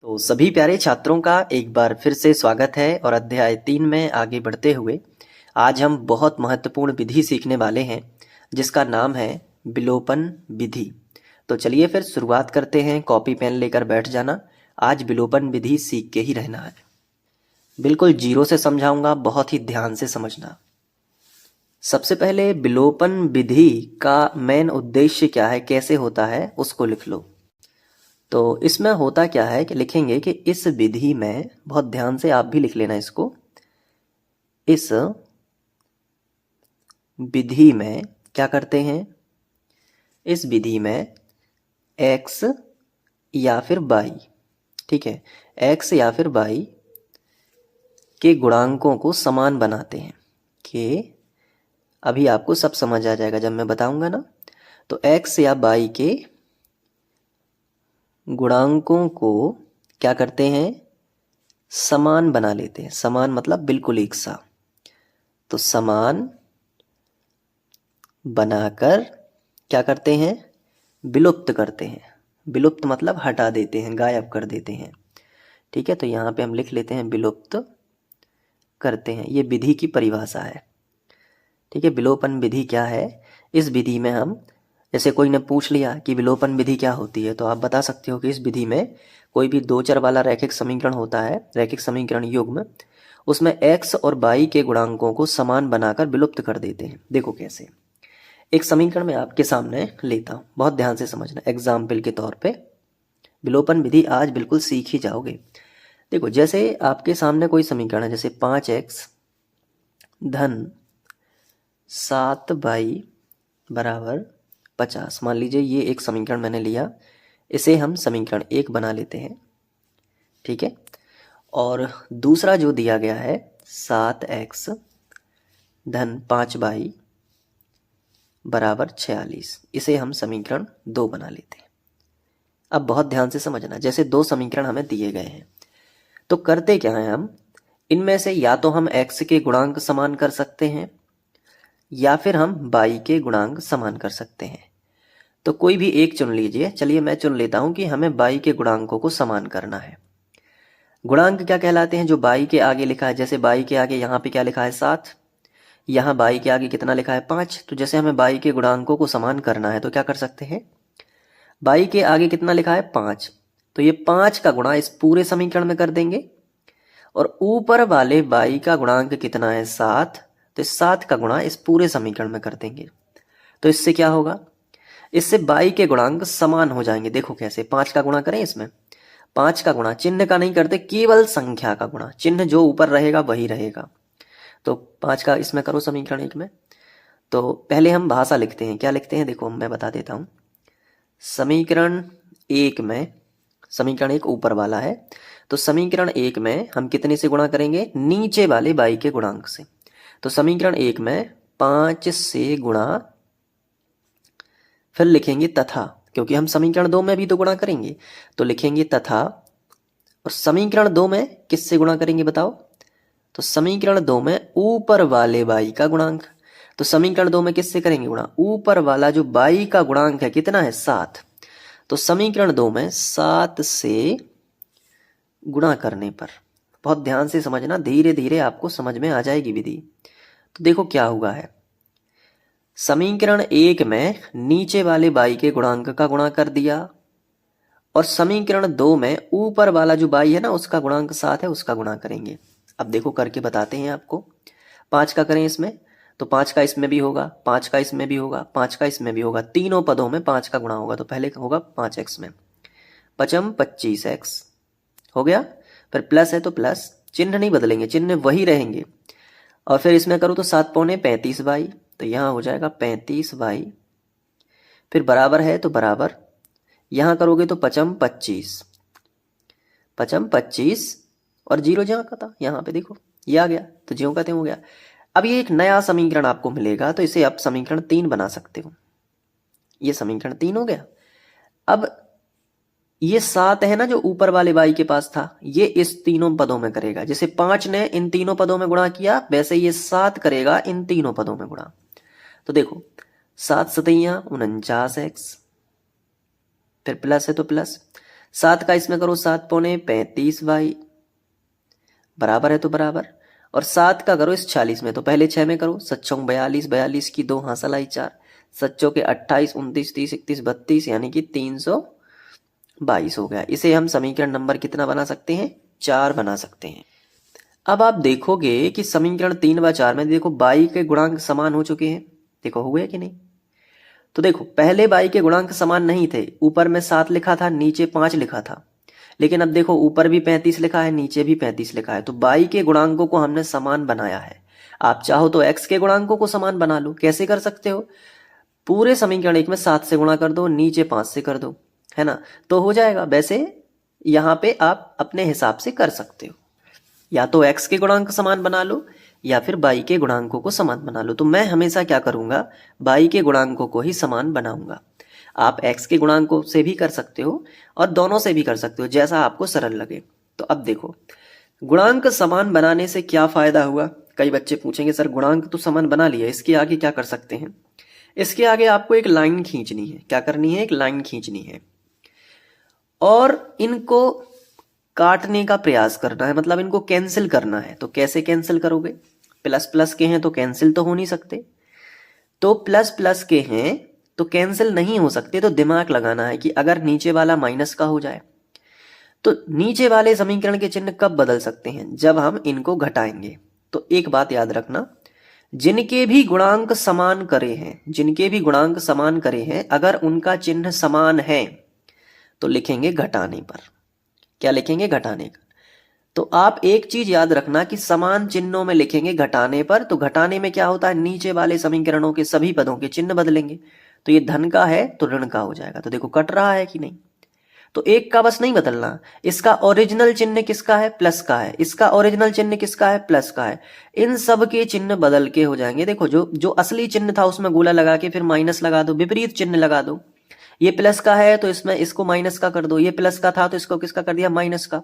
तो सभी प्यारे छात्रों का एक बार फिर से स्वागत है और अध्याय 3 में आगे बढ़ते हुए आज हम बहुत महत्वपूर्ण विधि सीखने वाले हैं जिसका नाम है विलोपन विधि। तो चलिए फिर शुरुआत करते हैं। कॉपी पेन लेकर बैठ जाना। आज विलोपन विधि सीख के ही रहना है। बिल्कुल जीरो से समझाऊंगा, बहुत ही ध्यान से समझना। सबसे पहले विलोपन विधि का मेन उद्देश्य क्या है, कैसे होता है, उसको लिख लो। तो इसमें होता क्या है कि लिखेंगे कि इस विधि में, बहुत ध्यान से आप भी लिख लेना इसको, इस विधि में क्या करते हैं, इस विधि में x या फिर y, ठीक है, x या फिर y के गुणांकों को समान बनाते हैं। कि अभी आपको सब समझ आ जाएगा जब मैं बताऊंगा ना। तो x या y के गुणांकों को क्या करते हैं, समान बना लेते हैं। समान मतलब बिल्कुल एक सा। तो समान बनाकर क्या करते हैं, विलुप्त करते हैं। विलुप्त मतलब हटा देते हैं, गायब कर देते हैं। ठीक है, तो यहाँ पे हम लिख लेते हैं विलुप्त करते हैं। ये विधि की परिभाषा है। ठीक है, विलोपन विधि क्या है। इस विधि में हम, जैसे कोई ने पूछ लिया कि विलोपन विधि क्या होती है, तो आप बता सकते हो कि इस विधि में कोई भी दो चर वाला रैखिक समीकरण होता है, रैखिक समीकरण युग्म, उसमें x और y के गुणांकों को समान बनाकर विलुप्त कर देते हैं। देखो कैसे। एक समीकरण में आपके सामने लेता हूँ, बहुत ध्यान से समझना। एग्जाम्पल के तौर पे विलोपन विधि आज बिल्कुल सीख ही जाओगे। देखो, जैसे आपके सामने कोई समीकरण है, जैसे 5x धन 7y बराबर 50। मान लीजिए ये एक समीकरण मैंने लिया, इसे हम समीकरण 1 बना लेते हैं। ठीक है, और दूसरा जो दिया गया है 7x धन 5y बराबर 46, इसे हम समीकरण 2 बना लेते हैं। अब बहुत ध्यान से समझना, जैसे दो समीकरण हमें दिए गए हैं, तो करते क्या है हम, इनमें से या तो हम x के गुणांक समान कर सकते हैं या फिर हम y के गुणांक समान कर सकते हैं। तो कोई भी एक चुन लीजिए। चलिए मैं चुन लेता हूं कि हमें y के गुणांकों को समान करना है। गुणांक क्या कहलाते हैं, जो y के आगे लिखा है। जैसे y के आगे यहाँ पे क्या लिखा है 7, यहाँ y के आगे कितना लिखा है 5। तो जैसे हमें y के गुणांकों को समान करना है तो क्या कर सकते हैं, y के आगे कितना लिखा है 5, तो ये 5 का गुणा इस पूरे समीकरण में कर देंगे। और ऊपर वाले y का गुणांक कितना है 7, तो इस 7 का गुणा इस पूरे समीकरण में कर देंगे। तो इससे क्या होगा, इससे y के गुणांक समान हो जाएंगे। देखो कैसे, 5 का गुणा करें इसमें, 5 का गुणा चिन्ह का नहीं करते, केवल संख्या का गुणा। चिन्ह जो ऊपर रहेगा वही रहेगा। तो 5 का इसमें करो समीकरण 1 में। तो पहले हम भाषा लिखते हैं। क्या लिखते हैं, देखो मैं बता देता हूं। समीकरण 1 में, समीकरण 1 ऊपर वाला है, तो समीकरण 1 में हम कितने से गुणा करेंगे, नीचे वाले y के गुणांक से। तो समीकरण 1 में 5 से गुणा, फिर लिखेंगे तथा, क्योंकि हम समीकरण 2 में भी तो गुणा करेंगे, तो लिखेंगे तथा। और समीकरण 2 में किससे गुणा करेंगे बताओ, तो समीकरण 2 में ऊपर वाले y का गुणांक। तो समीकरण 2 में किससे करेंगे गुणा, ऊपर वाला जो y का गुणांक है कितना है 7, तो समीकरण 2 में 7 से गुणा करने पर, बहुत ध्यान से समझना, धीरे धीरे आपको समझ में आ जाएगी विधि। तो देखो क्या हुआ है, समीकरण 1 में नीचे वाले y के गुणांक का गुणा कर दिया, और समीकरण 2 में ऊपर वाला जो y है ना, उसका गुणांक 7 है, उसका गुणा करेंगे। अब देखो करके बताते हैं आपको। 5 का करें इसमें, तो 5 का इसमें भी होगा, 5 का इसमें भी होगा, 5 का इसमें भी होगा। तीनों पदों में 5 का गुणा होगा, तो पहले होगा 5x में, पचम 25x हो गया। फिर प्लस है तो प्लस, चिन्ह नहीं बदलेंगे, चिन्ह वही रहेंगे। और फिर इसमें करो तो 7 पौने 35y, तो यहाँ हो जाएगा 35y। फिर बराबर है तो बराबर, यहाँ करोगे तो पचम 25, पचम 25, और जीरो जहाँ का था यहाँ पे देखो ये आ गया, तो ज्यों का त्यों हो गया। अब ये एक नया समीकरण आपको मिलेगा, तो इसे आप समीकरण 3 बना सकते हो। ये समीकरण 3 हो गया। अब ये 7 है ना जो ऊपर वाले y के पास था, ये इस तीनों पदों में करेगा। जैसे 5 ने इन तीनों पदों में गुणा किया, वैसे ये 7 करेगा इन तीनों पदों में गुणा। तो देखो 7 सतैया 49x, फिर प्लस है तो प्लस, 7 का इसमें करो 7 पौने 35y बराबर है तो बराबर, और 7 का करो इस 46 में, तो पहले 6 में करो, 7 छंग 42, 42 की 2 हासिल आई 4, 7 के 28, 29, 30, 31, 32 यानी कि 322 हो गया। इसे हम समीकरण नंबर कितना बना सकते हैं? 4 बना सकते हैं। अब आप देखोगे कि समीकरण 3 व 4 में देखो बाई के गुणांक समान हो चुके हैं, देखो हुए कि नहीं? तो देखो पहले बाई के गुणांक समान नहीं थे, ऊपर में 7 लिखा था, नीचे 5 लिखा था, लेकिन अब देखो ऊपर भी 35 लिखा है, नीचे भी 35 लिखा है, तो बाई के गुणांकों को हमने समान बनाया है। आप चाहो तो x के गुणांकों को समान बना लो। कैसे कर सकते हो? पूरे समीकरण एक में 7 से गुणा कर दो, नीचे 5 से कर दो, है ना, तो हो जाएगा। वैसे यहाँ पे आप अपने हिसाब से कर सकते हो, या तो x के गुणांक समान बना लो या फिर बाई के गुणांकों को समान बना लो। तो मैं हमेशा क्या करूंगा, बाई के गुणांकों को ही समान बनाऊंगा। आप x के गुणांकों से भी कर सकते हो और दोनों से भी कर सकते हो, जैसा आपको सरल लगे। तो अब देखो गुणांक समान बनाने से क्या फायदा हुआ? कई बच्चे पूछेंगे सर गुणांक तो समान बना लिया, इसके आगे क्या कर सकते हैं? इसके आगे आपको एक लाइन खींचनी है। क्या करनी है? एक लाइन खींचनी है और इनको काटने का प्रयास करना है, मतलब इनको कैंसिल करना है। तो कैसे कैंसिल करोगे? प्लस प्लस के हैं तो कैंसिल तो हो नहीं सकते, तो प्लस प्लस के हैं तो कैंसिल नहीं हो सकते, तो दिमाग लगाना है कि अगर नीचे वाला माइनस का हो जाए तो नीचे वाले समीकरण के चिन्ह कब बदल सकते हैं? जब हम इनको घटाएंगे। तो एक बात याद रखना, जिनके भी गुणांक समान करे हैं, जिनके भी गुणांक समान करे हैं, अगर उनका चिन्ह समान है तो लिखेंगे घटाने पर। क्या लिखेंगे? घटाने का। तो आप एक चीज याद रखना कि समान चिन्हों में लिखेंगे घटाने पर, तो घटाने में क्या होता है, नीचे वाले समीकरणों के सभी पदों के चिन्ह बदलेंगे। तो ये धन का है तो ऋण का हो जाएगा। तो देखो कट रहा है कि नहीं? तो एक का बस नहीं बदलना, इसका ओरिजिनल चिन्ह किसका है? प्लस का है। इसका ओरिजिनल चिन्ह किसका है? प्लस का है। इन सब के चिन्ह बदल के हो जाएंगे। देखो जो जो असली चिन्ह था उसमें गोला लगा के फिर माइनस लगा दो, विपरीत चिन्ह लगा दो। ये प्लस का है तो इसमें इसको माइनस का कर दो, ये प्लस का था तो इसको किसका कर दिया? माइनस का।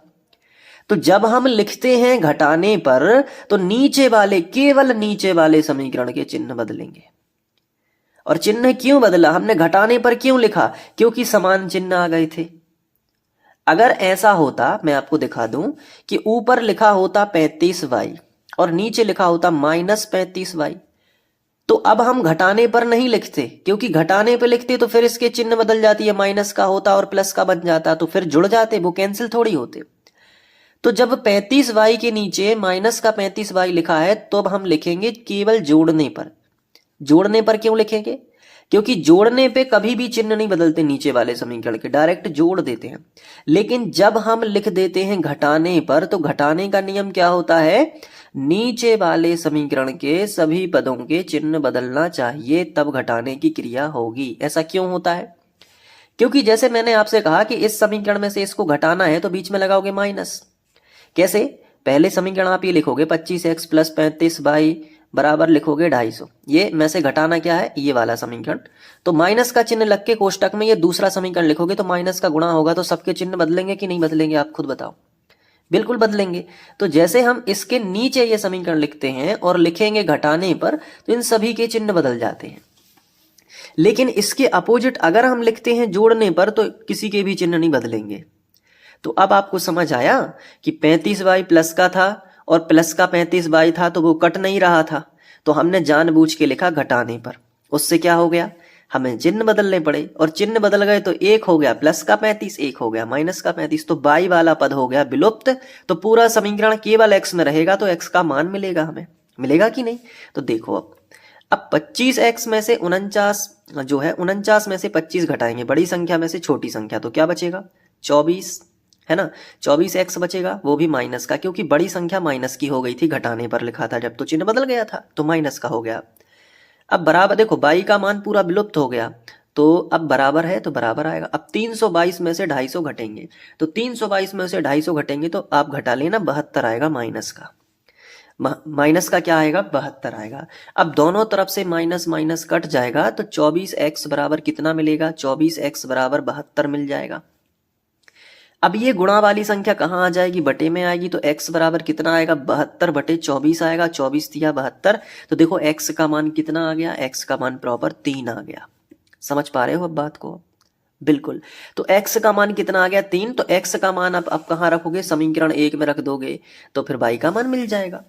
तो जब हम लिखते हैं घटाने पर तो नीचे वाले, केवल नीचे वाले समीकरण के चिन्ह बदलेंगे। और चिन्ह क्यों बदला? हमने घटाने पर क्यों लिखा? क्योंकि समान चिन्ह आ गए थे। अगर ऐसा होता, मैं आपको दिखा दूं कि ऊपर लिखा होता 35y और नीचे लिखा होता -35y, तो अब हम घटाने पर नहीं लिखते, क्योंकि घटाने पर लिखते तो फिर इसके चिन्ह बदल जाती है, माइनस का होता और प्लस का बन जाता, तो फिर जुड़ जाते, वो कैंसिल थोड़ी होते। तो जब 35y के नीचे माइनस का 35y लिखा है तो अब हम लिखेंगे केवल जोड़ने पर। जोड़ने पर क्यों लिखेंगे? क्योंकि जोड़ने पे कभी भी चिन्ह नहीं बदलते नीचे वाले समीकरण के, डायरेक्ट जोड़ देते हैं। लेकिन जब हम लिख देते हैं घटाने पर, तो घटाने का नियम क्या होता है? नीचे वाले समीकरण के सभी पदों के चिन्ह बदलना चाहिए, तब घटाने की क्रिया होगी। ऐसा क्यों होता है? क्योंकि जैसे मैंने आपसे कहा कि इस समीकरण में से इसको घटाना है तो बीच में लगाओगे माइनस। कैसे? पहले समीकरण आप ये लिखोगे 25x + 35y बराबर लिखोगे 250। ये में से घटाना क्या है? ये वाला समीकरण। तो माइनस का चिन्ह लग के कोष्टक में ये दूसरा समीकरण लिखोगे तो माइनस का गुणा होगा, तो सबके चिन्ह बदलेंगे कि नहीं बदलेंगे? आप खुद बताओ। बिल्कुल बदलेंगे। तो जैसे हम इसके नीचे ये समीकरण लिखते हैं और लिखेंगे घटाने पर, तो इन सभी के चिन्ह बदल जाते हैं। लेकिन इसके अपोजिट अगर हम लिखते हैं जोड़ने पर, तो किसी के भी चिन्ह नहीं बदलेंगे। तो अब आपको समझ आया कि 35y प्लस का था और प्लस का 35y था, तो वो कट नहीं रहा था, तो हमने जानबूझ के लिखा घटाने पर। उससे क्या हो गया? हमें चिन्ह बदलने पड़े, और चिन्ह बदल गए तो एक हो गया प्लस का 35, एक हो गया माइनस का 35, तो बाई वाला पद हो गया विलुप्त। तो पूरा समीकरण केवल x में रहेगा, तो x का मान मिलेगा हमें, मिलेगा कि नहीं? तो देखो अब 25x में से 49 जो है, 49 में से 25 घटाएंगे, बड़ी संख्या में से छोटी संख्या, तो क्या बचेगा? 24, है ना। 24x बचेगा, वो भी माइनस का, क्योंकि बड़ी संख्या माइनस की हो गई थी, घटाने पर लिखा था जब, तो चिन्ह बदल गया था, तो माइनस का हो गया। अब बराबर देखो बाई का मान पूरा विलुप्त हो गया, तो अब बराबर है तो बराबर आएगा। अब 322 में से 250 घटेंगे, तो 322 में से 250 घटेंगे तो आप घटा लेना, 72 आएगा माइनस का। माइनस का क्या आएगा? 72 आएगा। अब दोनों तरफ से माइनस माइनस कट जाएगा, तो 24x बराबर कितना मिलेगा? 24x बराबर 72 मिल जाएगा। अब ये गुणा वाली संख्या कहाँ आ जाएगी? बटे में आएगी, तो x बराबर कितना आएगा? 72 बटे 24 आएगा। 24 दिया 72, तो देखो x का मान कितना आ गया? x का मान प्रॉपर 3 आ गया। समझ पा रहे हो अब बात को? बिल्कुल। तो x का मान कितना आ गया 3, तो x का मान आप कहाँ रखोगे, समीकरण 1 में रख दोगे तो फिर y का मान मिल जाएगा।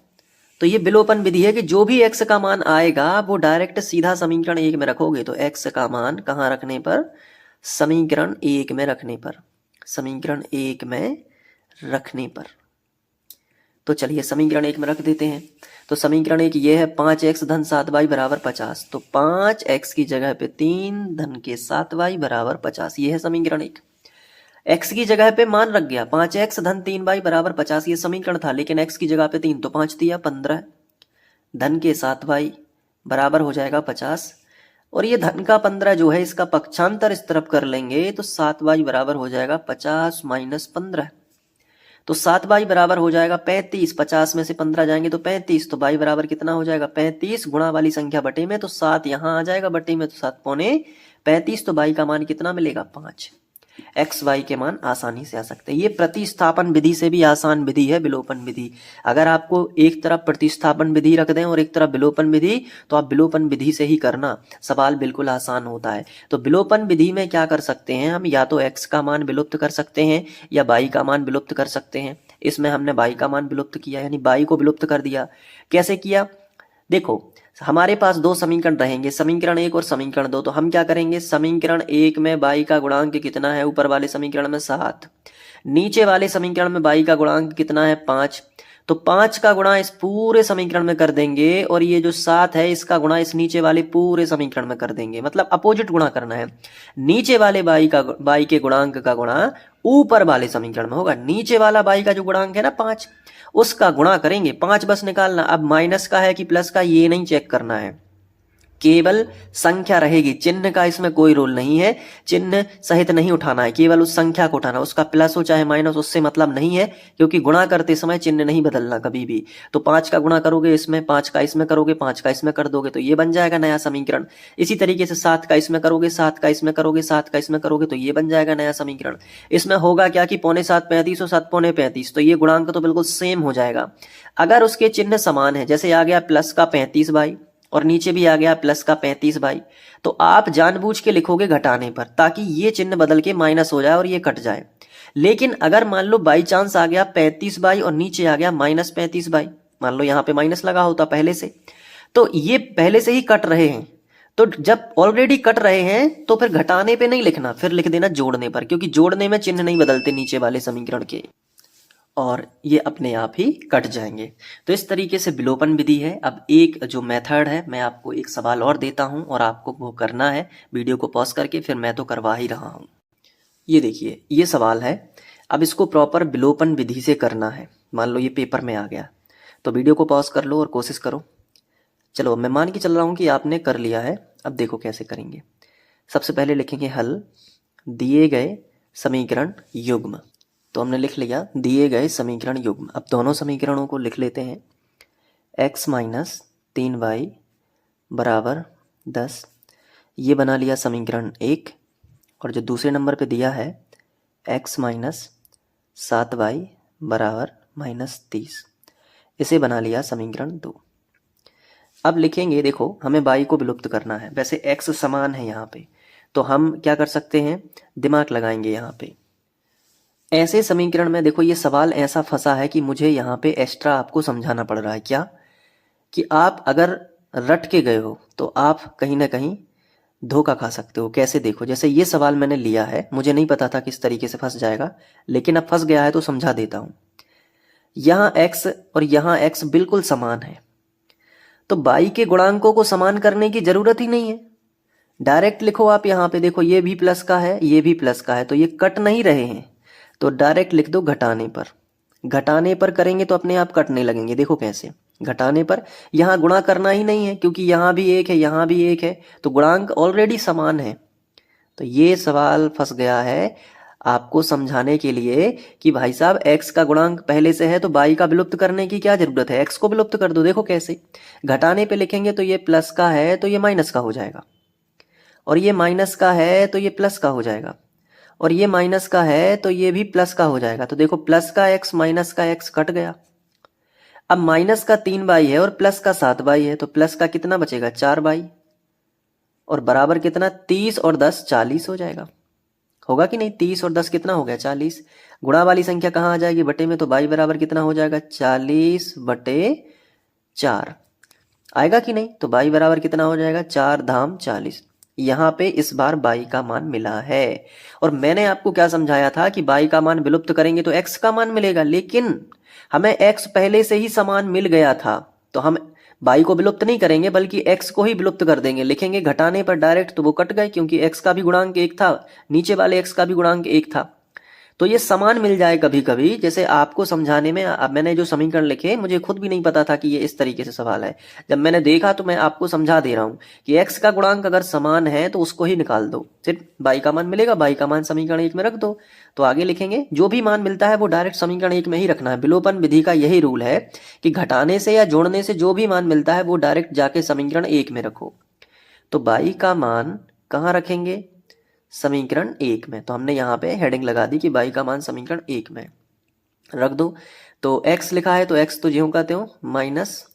तो ये विलोपन विधि है कि जो भी x का मान आएगा वो डायरेक्ट सीधा समीकरण 1 में रखोगे। तो x का मान कहाँ रखने पर, समीकरण 1 में रखने पर, समीकरण 1 में रखने पर। तो चलिए समीकरण 1 में रख देते हैं। तो समीकरण 1 ये है 5x धन 7y बराबर 50। तो 5x की जगह पे 3 धन के 7y बराबर 50, ये है समीकरण 1। x की जगह पे मान रख गया 5x धन 3y बराबर 50, ये समीकरण था, लेकिन x की जगह पे 3 तो 5 दिया 15 धन के 7y बराबर हो जाएगा 50। और ये धन का 15 जो है इसका पक्षांतर इस तरफ कर लेंगे तो 7y बराबर हो जाएगा 50 माइनस 15। तो 7y बराबर हो जाएगा 35, 50 में से 15 जाएंगे तो 35, तो y बराबर कितना हो जाएगा 35 गुणा वाली संख्या बटे में, तो 7 यहाँ आ जाएगा बटे में, तो 7 पौने 35, तो y का मान कितना मिलेगा 5। x y के मान आसानी से आ सकते हैं। ये प्रतिस्थापन विधि से भी आसान विधि है विलोपन विधि। अगर आपको एक तरफ प्रतिस्थापन विधि रख दें और एक तरफ विलोपन विधि, तो आप विलोपन विधि से ही करना, सवाल बिल्कुल आसान होता है। तो विलोपन विधि में क्या कर सकते हैं हम, या तो x का मान विलुप्त कर सकते हैं या y का मान विलुप्त कर सकते हैं। इसमें हमने y का मान विलुप्त किया, यानी y को विलुप्त कर दिया। कैसे किया, देखो हमारे पास दो समीकरण रहेंगे, समीकरण 1 और समीकरण 2। तो हम क्या करेंगे, समीकरण 1 में y का गुणांक कितना है, ऊपर वाले समीकरण में 7, नीचे वाले समीकरण में y का गुणांक कितना है 5। तो 5 का गुणा इस पूरे समीकरण में कर देंगे और ये जो 7 है इसका गुणा इस नीचे वाले पूरे समीकरण में कर देंगे, मतलब अपोजिट गुणा करना है। नीचे वाले y के गुणांक का गुणा ऊपर वाले समीकरण में होगा। नीचे वाला y का जो गुणांक है ना 5, उसका गुणा करेंगे, 5 बस निकालना। अब माइनस का है कि प्लस का ये नहीं चेक करना है, केवल संख्या रहेगी, चिन्ह का इसमें कोई रोल नहीं है, चिन्ह सहित नहीं उठाना है, केवल उस संख्या को उठाना, उसका प्लस हो चाहे माइनस उससे मतलब नहीं है, क्योंकि गुणा करते समय चिन्ह नहीं बदलना कभी भी। तो 5 का गुणा करोगे इसमें, 5 का इसमें करोगे, 5 का इसमें कर दोगे तो ये बन जाएगा नया समीकरण। इसी तरीके से 7 का इसमें करोगे, 7 का इसमें करोगे, 7 का इसमें करोगे तो ये बन जाएगा नया समीकरण। इसमें होगा क्या कि पौने 7 35 और 7 पौने 35, तो ये गुणांक तो बिल्कुल सेम हो जाएगा। अगर उसके चिन्ह समान है, जैसे आ गया प्लस का 35y और नीचे भी आ गया प्लस का 35y, तो आप जानबूझ के लिखोगे घटाने पर, ताकि ये चिन्ह बदल के माइनस हो जाए और ये कट जाए। लेकिन अगर मान लो बाई चांस आ गया 35y और नीचे आ गया माइनस 35y, मान लो यहाँ पे माइनस लगा होता पहले से, तो ये पहले से ही कट रहे हैं। तो जब ऑलरेडी कट रहे हैं तो फिर घटाने पे नहीं लिखना, फिर लिख देना जोड़ने पर, क्योंकि जोड़ने में चिन्ह नहीं बदलते नीचे वाले समीकरण के, और ये अपने आप ही कट जाएंगे। तो इस तरीके से विलोपन विधि है। अब एक जो मेथड है, मैं आपको एक सवाल और देता हूं और आपको वो करना है वीडियो को पॉज करके, फिर मैं तो करवा ही रहा हूं। ये देखिए ये सवाल है, अब इसको प्रॉपर विलोपन विधि से करना है। मान लो ये पेपर में आ गया, तो वीडियो को पॉज कर लो और कोशिश करो। चलो मैं मान के चल रहा हूँ कि आपने कर लिया है। अब देखो कैसे करेंगे। सबसे पहले लिखेंगे हल दिए गए समीकरण युग्म। तो हमने लिख लिया दिए गए समीकरण युग्म। अब दोनों समीकरणों को लिख लेते हैं। x माइनस 3y बराबर 10, ये बना लिया समीकरण 1। और जो दूसरे नंबर पे दिया है x माइनस 7y बराबर माइनस 30, इसे बना लिया समीकरण 2। अब लिखेंगे, देखो हमें y को विलुप्त करना है, वैसे x समान है यहाँ पे, तो हम क्या कर सकते हैं, दिमाग लगाएंगे यहाँ पे। ऐसे समीकरण में देखो ये सवाल ऐसा फंसा है कि मुझे यहाँ पे एक्स्ट्रा आपको समझाना पड़ रहा है। क्या कि आप अगर रट के गए हो तो आप कहीं ना कहीं धोखा खा सकते हो। कैसे, देखो जैसे ये सवाल मैंने लिया है, मुझे नहीं पता था किस तरीके से फंस जाएगा, लेकिन अब फंस गया है तो समझा देता हूँ। यहाँ x और यहाँ x बिल्कुल समान है, तो y के गुणांकों को समान करने की जरूरत ही नहीं है, डायरेक्ट लिखो आप। यहाँ पे देखो ये भी प्लस का है, ये भी प्लस का है, तो ये कट नहीं रहे हैं, तो डायरेक्ट लिख दो घटाने पर। घटाने पर करेंगे तो अपने आप कटने लगेंगे। देखो कैसे, घटाने पर यहाँ गुणा करना ही नहीं है, क्योंकि यहाँ भी एक है यहाँ भी एक है, तो गुणांक ऑलरेडी समान है। तो ये सवाल फंस गया है आपको समझाने के लिए कि भाई साहब x का गुणांक पहले से है तो y का विलुप्त करने की क्या जरूरत है, x को विलुप्त कर दो। देखो कैसे, घटाने पे लिखेंगे तो ये प्लस का है तो ये माइनस का हो जाएगा, और ये माइनस का है तो ये प्लस का हो जाएगा, और ये माइनस का है तो ये भी प्लस का हो जाएगा। तो देखो प्लस का x माइनस का x कट गया। अब माइनस का 3y है और प्लस का 7y है, तो प्लस का कितना बचेगा 4y, और बराबर कितना 30 और 10 40 हो जाएगा। होगा कि नहीं? 30 और 10 कितना हो गया? 40। गुणा वाली संख्या कहाँ आ जाएगी? बटे में। तो बाई बराबर कितना हो जाएगा? 40/4 आएगा कि नहीं? तो बाई बराबर कितना हो जाएगा? 4 धाम 40। यहाँ पे इस बार बाई का मान मिला है। और मैंने आपको क्या समझाया था कि बाई का मान विलुप्त करेंगे तो एक्स का मान मिलेगा, लेकिन हमें एक्स पहले से ही समान मिल गया था, तो हम बाई को विलुप्त नहीं करेंगे बल्कि एक्स को ही विलुप्त कर देंगे। लिखेंगे घटाने पर डायरेक्ट, तो वो कट गए क्योंकि एक्स का भी गुणांक 1 था, नीचे वाले एक्स का भी गुणांक 1 था। तो ये समान मिल जाए कभी कभी। जैसे आपको समझाने में अब मैंने जो समीकरण लिखे, मुझे खुद भी नहीं पता था कि ये इस तरीके से सवाल है। जब मैंने देखा तो मैं आपको समझा दे रहा हूं कि एक्स का गुणांक अगर समान है तो उसको ही निकाल दो, सिर्फ बाई का मान मिलेगा, बाई का मान समीकरण 1 में रख दो। तो आगे लिखेंगे जो भी मान मिलता है वो डायरेक्ट समीकरण 1 में ही रखना है। विलोपन विधि का यही रूल है कि घटाने से या जोड़ने से जो भी मान मिलता है वो डायरेक्ट जाके समीकरण 1 में रखो। तो बाई का मान कहाँ रखेंगे? समीकरण 1 में। तो हमने यहाँ पे हेडिंग लगा दी कि बाई का मान समीकरण 1 में रख दो। तो x लिखा है तो x तो ज्यों का त्यों, माइनस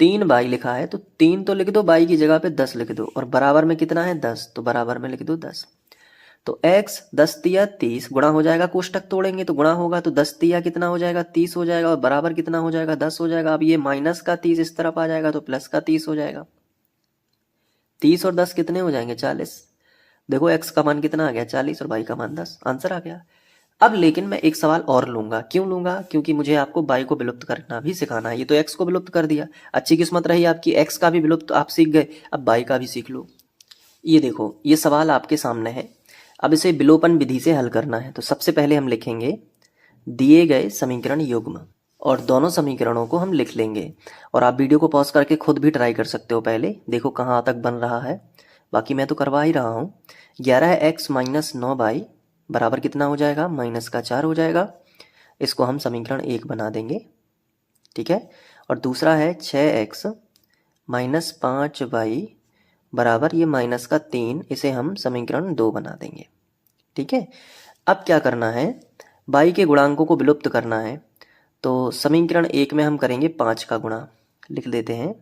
3 बाई लिखा है तो 3 तो लिख दो, बाई की जगह पे 10 लिख दो, और बराबर में कितना है? 10, तो बराबर में लिख दो 10। तो x 10 तिया 30 गुणा हो जाएगा, कोष्टक तोड़ेंगे तो गुणा होगा, तो 10 तिया कितना हो जाएगा? 30 हो जाएगा, और बराबर कितना हो जाएगा? 10 हो जाएगा। अब ये माइनस का 30 इस तरफ आ जाएगा तो प्लस का 30 हो जाएगा। 30 और 10 कितने हो जाएंगे? 40। देखो x का मान कितना आ गया? 40 और बाई का मान 10, आंसर आ गया। अब लेकिन मैं एक सवाल और लूंगा। क्यों लूंगा? क्योंकि मुझे आपको बाई को विलुप्त करना भी सिखाना है। ये तो x को विलुप्त कर दिया, अच्छी किस्मत रही आपकी, x का भी विलुप्त आप सीख गए, अब बाई का भी सीख लो। ये देखो, ये सवाल आपके सामने है, अब इसे विलोपन विधि से हल करना है। तो सबसे पहले हम लिखेंगे दिए गए समीकरण युग्म, और दोनों समीकरणों को हम लिख लेंगे। और आप वीडियो को पॉज करके खुद भी ट्राई कर सकते हो, पहले देखो कहाँ तक बन रहा है, बाकी मैं तो करवा ही रहा हूँ। 11x - 9 बाई बराबर कितना हो जाएगा? -4 हो जाएगा। इसको हम समीकरण 1 बना देंगे, ठीक है। और दूसरा है 6x - 5 बाई बराबर ये -3, इसे हम समीकरण 2 बना देंगे, ठीक है। अब क्या करना है? बाई के गुणांकों को विलुप्त करना है। तो समीकरण 1 में हम करेंगे 5 का गुणा, लिख देते हैं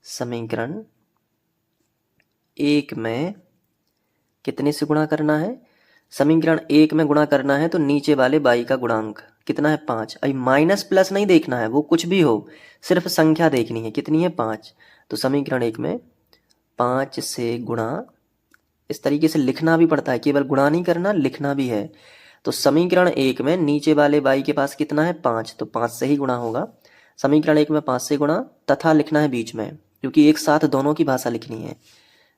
समीकरण 1 में कितने से गुणा करना है? समीकरण 1 में गुणा करना है तो नीचे वाले बाई का गुणांक कितना है? 5। अभी माइनस प्लस नहीं देखना है, वो कुछ भी हो, सिर्फ संख्या देखनी है, कितनी है? 5। तो समीकरण 1 में 5 से गुणा, इस तरीके से लिखना भी पड़ता है, केवल गुणा नहीं करना, लिखना भी है। तो समीकरण 1 में नीचे वाले बाई के पास कितना है? 5, तो 5 से ही गुणा होगा। समीकरण 1 में 5 से गुणा, तथा लिखना है बीच में, क्योंकि एक साथ दोनों की भाषा लिखनी है।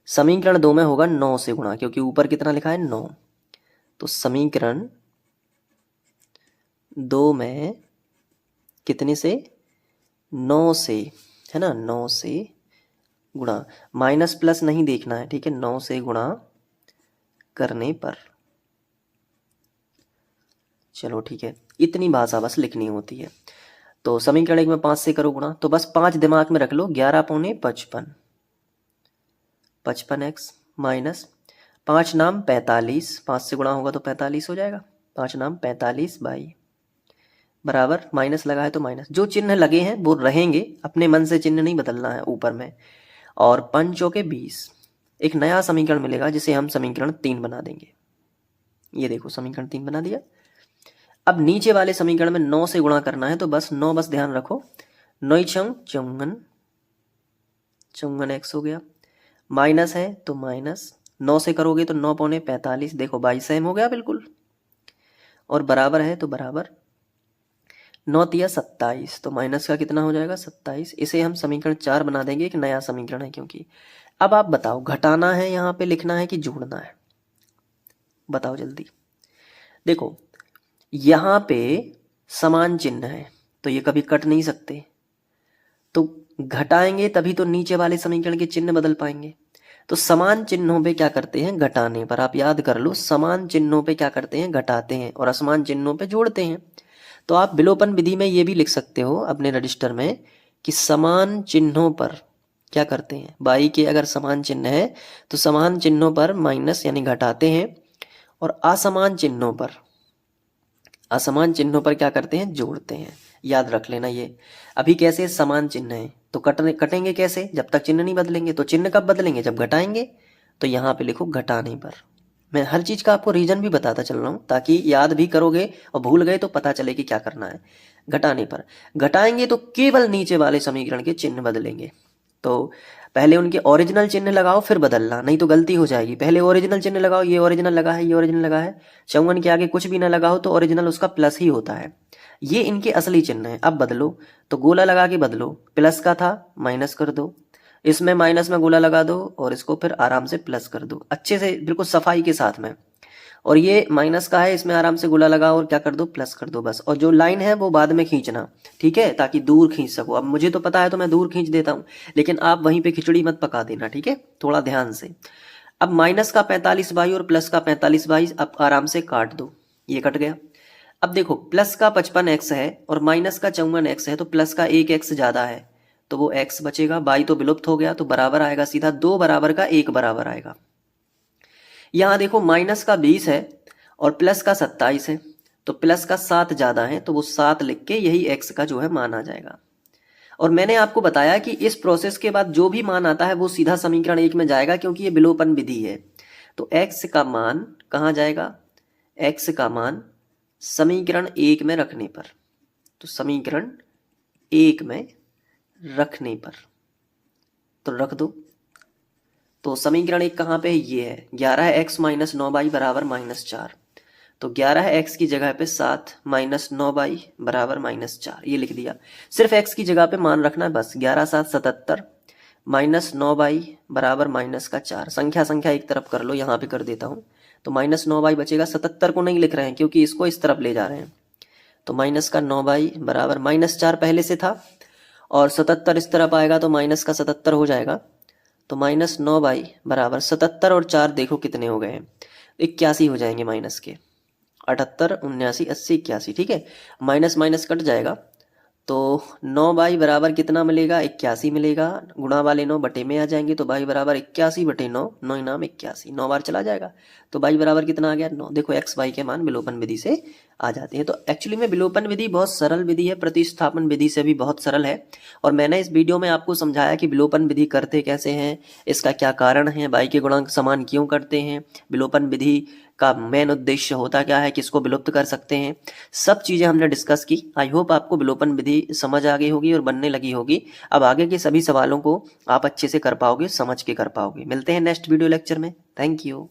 समीकरण 2 में होगा 9 से गुणा, क्योंकि ऊपर कितना लिखा है? 9। तो समीकरण 2 में कितने से? 9 से, है ना, 9 से गुणा, माइनस प्लस नहीं देखना है, ठीक है। 9 से गुणा करने पर, चलो ठीक है, इतनी भाषा बस लिखनी होती है। तो समीकरण 1 में 5 से करो गुणा, तो बस 5 दिमाग में रख लो, 11 पौने 55, 55x माइनस 5 नाम 45, 5 से गुणा होगा तो 45 हो जाएगा, 5 नाम 45 बाई बराबर, माइनस लगा है तो माइनस, जो चिन्ह लगे हैं वो रहेंगे, अपने मन से चिन्ह नहीं बदलना है ऊपर में। और 5 चौके 20, एक नया समीकरण मिलेगा जिसे हम समीकरण 3 बना देंगे। ये देखो समीकरण 3 बना दिया। अब नीचे वाले समीकरण में 9 से गुणा करना है, तो बस 9 बस ध्यान रखो, 9 छंग 54, 54 x हो गया, माइनस है तो माइनस, 9 से करोगे तो 9 पौने 45, देखो 22 सेम हो गया बिल्कुल, और बराबर है तो बराबर 9 तिया 27, तो माइनस का कितना हो जाएगा? 27। इसे हम समीकरण 4 बना देंगे, एक नया समीकरण है क्योंकि। अब आप बताओ, घटाना है यहाँ पे लिखना है कि जोड़ना है? बताओ जल्दी। देखो यहाँ पे समान चिन्ह है तो ये कभी कट नहीं सकते, तो घटाएंगे तभी तो नीचे वाले समीकरण के चिन्ह बदल पाएंगे। तो समान चिन्हों पे क्या करते हैं? घटाने पर, आप याद कर लो, समान चिन्हों पे क्या करते हैं? घटाते हैं, और असमान चिन्हों पे जोड़ते हैं। तो आप विलोपन विधि में ये भी लिख सकते हो अपने रजिस्टर में कि समान चिन्हों पर क्या करते हैं? बाई के अगर समान चिन्ह है तो समान चिन्हों पर माइनस यानी घटाते हैं, और असमान चिन्हों पर क्या करते हैं? जोड़ते हैं। याद रख लेना ये। अभी कैसे समान चिन्ह है तो कटेंगे कैसे? जब तक चिन्ह नहीं बदलेंगे। तो चिन्ह कब बदलेंगे? जब घटाएंगे। तो यहाँ पे लिखो घटाने पर, मैं हर चीज़ का आपको रीजन भी बताता चल रहा हूँ ताकि याद भी करोगे और भूल गए तो पता चले कि क्या करना है। घटाने पर घटाएंगे तो केवल नीचे वाले समीकरण के चिन्ह बदलेंगे। तो पहले उनके ओरिजिनल चिन्ह लगाओ फिर बदलना, नहीं तो गलती हो जाएगी। पहले ओरिजिनल चिन्ह लगाओ, ये ओरिजिनल लगा है, ये ओरिजिनल लगा है, 54 के आगे कुछ भी ना लगा हो तो ओरिजिनल उसका प्लस ही होता है। ये इनके असली चिन्ह है। अब बदलो तो गोला लगा के बदलो, प्लस का था माइनस कर दो, इसमें माइनस में गोला लगा दो और इसको फिर आराम से प्लस कर दो, अच्छे से बिल्कुल सफाई के साथ में। और ये माइनस का है, इसमें आराम से गोला लगाओ और क्या कर दो, प्लस कर दो बस। और जो लाइन है वो बाद में खींचना, ठीक है, ताकि दूर खींच सको। अब मुझे तो पता है तो मैं दूर खींच देता हूँ, लेकिन आप वहीं पे खिचड़ी मत पका देना, ठीक है, थोड़ा ध्यान से। अब माइनस का 45/, और प्लस का 45/, अब आराम से काट दो, ये कट गया। अब देखो प्लस का 55x है और माइनस का 54x है, तो प्लस का 1x ज्यादा है तो वो x बचेगा, बाई तो विलुप्त हो गया, तो बराबर आएगा सीधा, 2 बराबर का 1 बराबर आएगा। यहां देखो माइनस का 20 है और प्लस का 27 है, तो प्लस का 7 ज्यादा है, तो वो 7 लिख के यही x का जो है मान आ जाएगा। और मैंने आपको बताया कि इस प्रोसेस के बाद जो भी मान आता है वो सीधा समीकरण 1 में जाएगा, क्योंकि ये विलोपन विधि है। तो x का मान कहाँ जाएगा, x का मान समीकरण 1 में रखने पर, तो समीकरण 1 में रखने पर तो रख दो। तो समीकरण 1 कहाँ पे है, ये है 11x - 9y बराबर -4। तो 11x की जगह पे 7 - 9y बराबर -4, ये लिख दिया। सिर्फ x की जगह पे मान रखना है बस, 11 7 77 -9y बराबर -4। संख्या एक तरफ कर लो, यहाँ पे कर देता हूँ, तो -9y बचेगा। 77 को नहीं लिख रहे हैं क्योंकि इसको इस तरफ ले जा रहे हैं, तो माइनस का 9y बराबर -4 पहले से था और 77 इस तरफ आएगा तो माइनस का 77 हो जाएगा। तो -9y बराबर 77 और 4 देखो कितने हो गए हैं, 81 हो जाएंगे माइनस के, 78 79 80 81, ठीक है। माइनस माइनस कट जाएगा, तो 9y बराबर कितना मिलेगा, 81 मिलेगा। गुणा वाले 9 बटे में आ जाएंगे, तो y बराबर 81/9, 9 इनाम 81, 9 बार चला जाएगा, तो y बराबर कितना आ गया, 9। देखो x y के मान विलोपन विधि से आ जाते हैं। तो एक्चुअली में विलोपन विधि बहुत सरल विधि है, प्रतिस्थापन विधि से भी बहुत सरल है। और मैंने इस वीडियो में आपको समझाया कि विलोपन विधि करते कैसे हैं, इसका क्या कारण है, y के गुणांक समान क्यों करते हैं, विलोपन विधि का मेन उद्देश्य होता क्या है, किसको विलुप्त कर सकते हैं, सब चीजें हमने डिस्कस की। आई होप आपको विलोपन विधि समझ आ गई होगी और बनने लगी होगी। अब आगे के सभी सवालों को आप अच्छे से कर पाओगे, समझ के कर पाओगे। मिलते हैं नेक्स्ट वीडियो लेक्चर में। Thank you.